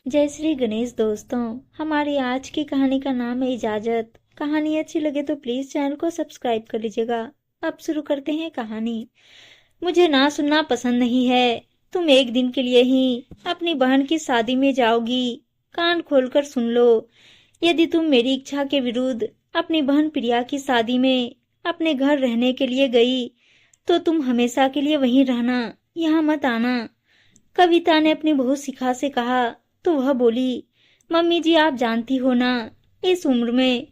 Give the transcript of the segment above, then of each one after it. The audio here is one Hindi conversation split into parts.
जय श्री गणेश दोस्तों। हमारी आज की कहानी का नाम है इजाजत। कहानी अच्छी लगे तो प्लीज चैनल को सब्सक्राइब कर लीजिएगा। अब शुरू करते हैं कहानी। मुझे ना सुनना पसंद नहीं है। तुम एक दिन के लिए ही अपनी बहन की शादी में जाओगी। कान खोलकर सुन लो। यदि तुम मेरी इच्छा के विरुद्ध अपनी बहन प्रिया की शादी में अपने घर रहने के लिए गई तो तुम हमेशा के लिए वहीं रहना, यहाँ मत आना। कविता ने अपनी बहू शिखा से कहा तो वह बोली, मम्मी जी आप जानती हो ना, इस उम्र में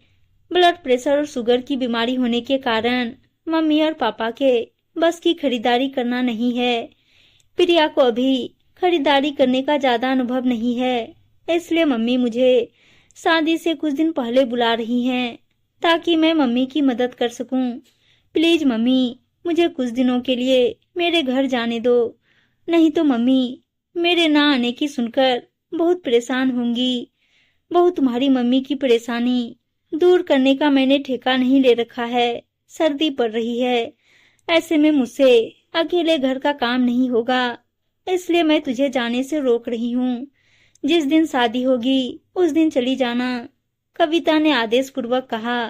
ब्लड प्रेशर और शुगर की बीमारी होने के कारण मम्मी और पापा के बस की खरीदारी करना नहीं है। प्रिया को अभी खरीदारी करने का ज्यादा अनुभव नहीं है, इसलिए मम्मी मुझे शादी से कुछ दिन पहले बुला रही हैं ताकि मैं मम्मी की मदद कर सकूं। प्लीज मम्मी मुझे कुछ दिनों के लिए मेरे घर जाने दो, नहीं तो मम्मी मेरे ना आने की सुनकर बहुत परेशान होंगी। बहू तुम्हारी मम्मी की परेशानी दूर करने का मैंने ठेका नहीं ले रखा है। सर्दी पड़ रही है, ऐसे में मुझसे अकेले घर का काम नहीं होगा, इसलिए मैं तुझे जाने से रोक रही हूँ। जिस दिन शादी होगी उस दिन चली जाना, कविता ने आदेश पूर्वक कहा।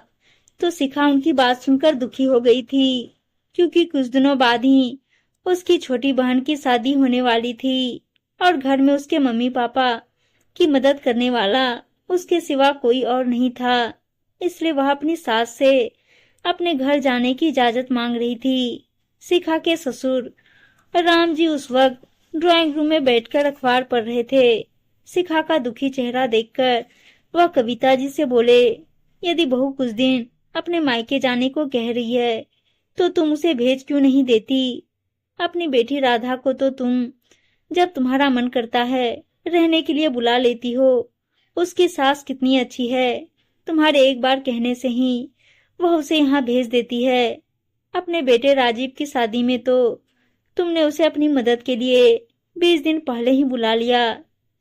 तो शिखा उनकी बात सुनकर दुखी हो गई थी, क्योंकि कुछ दिनों बाद ही उसकी छोटी बहन की शादी होने वाली थी और घर में उसके मम्मी पापा की मदद करने वाला उसके सिवा कोई और नहीं था। इसलिए वह अपनी सास से अपने घर जाने की इजाजत मांग रही थी। शिखा के ससुर राम जी उस वक्त ड्राइंग रूम में बैठकर अखबार पढ़ रहे थे। शिखा का दुखी चेहरा देखकर वह कविता जी से बोले, यदि बहू कुछ दिन अपने मायके जाने को कह रही है तो तुम उसे भेज क्यों नहीं देती। अपनी बेटी राधा को तो तुम जब तुम्हारा मन करता है रहने के लिए बुला लेती हो। उसकी सास कितनी अच्छी है, तुम्हारे एक बार कहने से ही वह उसे यहाँ भेज देती है। अपने बेटे राजीव की शादी में तो तुमने उसे अपनी मदद के लिए 20 दिन पहले ही बुला लिया।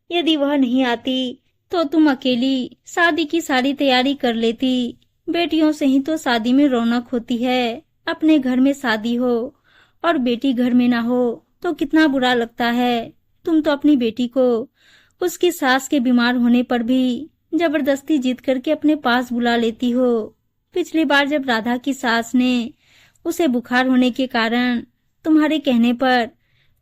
यदि वह नहीं आती तो तुम अकेली शादी की सारी तैयारी कर लेती। बेटियों से ही तो शादी में रौनक होती है। अपने घर में शादी हो और बेटी घर में ना हो तो कितना बुरा लगता है। तुम तो अपनी बेटी को उसकी सास के बीमार होने पर भी जबरदस्ती जीत करके अपने पास बुला लेती हो। पिछली बार जब राधा की सास ने उसे बुखार होने के कारण तुम्हारे कहने पर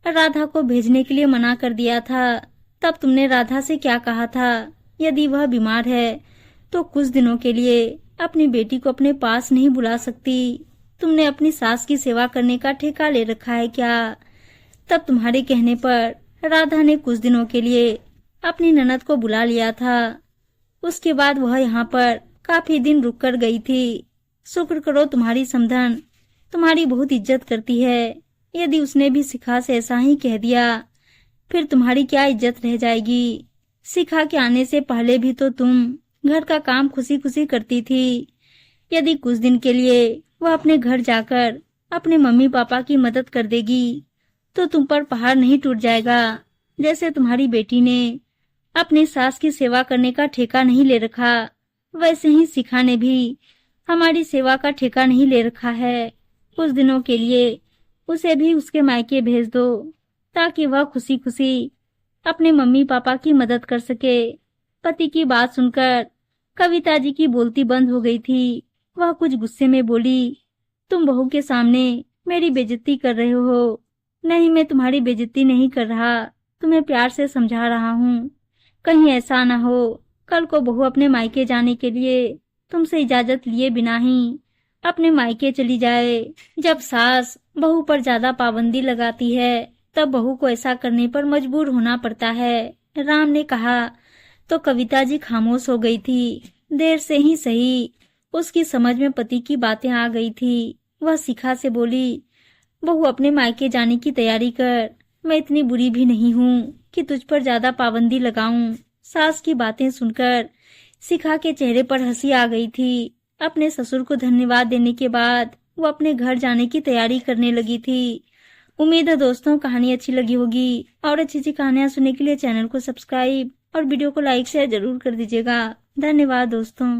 राधा को भेजने के लिए मना कर दिया था, तब तुमने राधा से क्या कहा था, यदि वह बीमार है तो कुछ दिनों के लिए अपनी बेटी को अपने पास नहीं बुला सकती। तुमने अपनी सास की सेवा करने का ठेका ले रखा है क्या। तब तुम्हारे कहने पर राधा ने कुछ दिनों के लिए अपनी ननद को बुला लिया था। उसके बाद वह यहाँ पर काफी दिन रुक कर गई थी। शुक्र करो तुम्हारी समधन तुम्हारी बहुत इज्जत करती है। यदि उसने भी शिखा से ऐसा ही कह दिया फिर तुम्हारी क्या इज्जत रह जाएगी। शिखा के आने से पहले भी तो तुम घर का काम खुशी खुशी करती थी। यदि कुछ दिन के लिए वह अपने घर जाकर अपने मम्मी पापा की मदद कर देगी तो तुम पर पहाड़ नहीं टूट जाएगा। जैसे तुम्हारी बेटी ने अपनी सास की सेवा करने का ठेका नहीं ले रखा, वैसे ही शिखा ने भी हमारी सेवा का ठेका नहीं ले रखा है। कुछ दिनों के लिए उसे भी उसके मायके भेज दो ताकि वह खुशी खुशी अपने मम्मी पापा की मदद कर सके। पति की बात सुनकर कविता जी की बोलती बंद हो गई थी। वह कुछ गुस्से में बोली, तुम बहू के सामने मेरी बेइज्जती कर रहे हो। नहीं, मैं तुम्हारी बेइज्जती नहीं कर रहा, तुम्हें प्यार से समझा रहा हूँ। कहीं ऐसा ना हो कल को बहू अपने मायके जाने के लिए तुमसे इजाजत लिए बिना ही अपने मायके चली जाए। जब सास बहू पर ज्यादा पाबंदी लगाती है तब बहू को ऐसा करने पर मजबूर होना पड़ता है। राम ने कहा तो कविता जी खामोश हो गई थी। देर से ही सही उसकी समझ में पति की बातें आ गई थी। वह शिखा से बोली, बहू अपने मायके जाने की तैयारी कर। मैं इतनी बुरी भी नहीं हूँ कि तुझ पर ज्यादा पाबंदी लगाऊं। सास की बातें सुनकर शिखा के चेहरे पर हंसी आ गई थी। अपने ससुर को धन्यवाद देने के बाद वो अपने घर जाने की तैयारी करने लगी थी। उम्मीद है दोस्तों कहानी अच्छी लगी होगी और अच्छी अच्छी कहानियां सुनने के लिए चैनल को सब्सक्राइब और वीडियो को लाइक शेयर जरूर कर दीजिएगा। धन्यवाद दोस्तों।